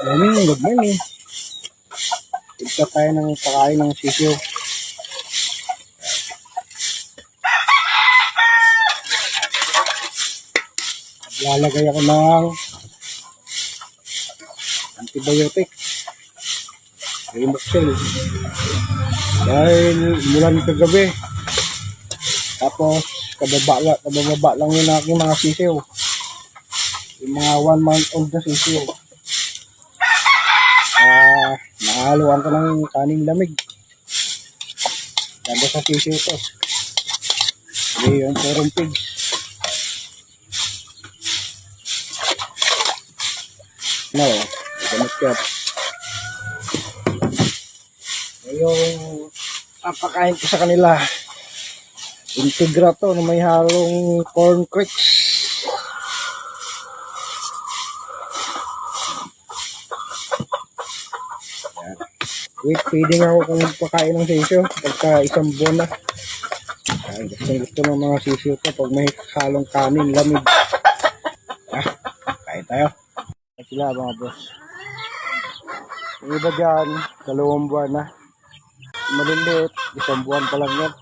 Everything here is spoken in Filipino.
Good morning. Tigta tayo ng pakain ng sisiyo. Lalagay ako ng antibiotic. Remoxil. Dahil mulan kagabi. Tapos kababa lang yun aking mga sisiyo. Yung mga 1 month old na sisiyo. Nahaluan ko ng kaning lamig. Ganda sa sisiyo to. Hindi yung purong pigs. No, gamit ka. Yung papakain ko sa kanila. Integra to na may halong corn crisps. Wait, feeding ako kung pagkain ng sisyo pagka isang buwan na. Gusto ng mga sisyo to pag may halong kanin, lamig. Kain tayo. Sila mga boss. Yung iba dyan, 2 buwan na. Maliliit, 1 buwan pa lang yan.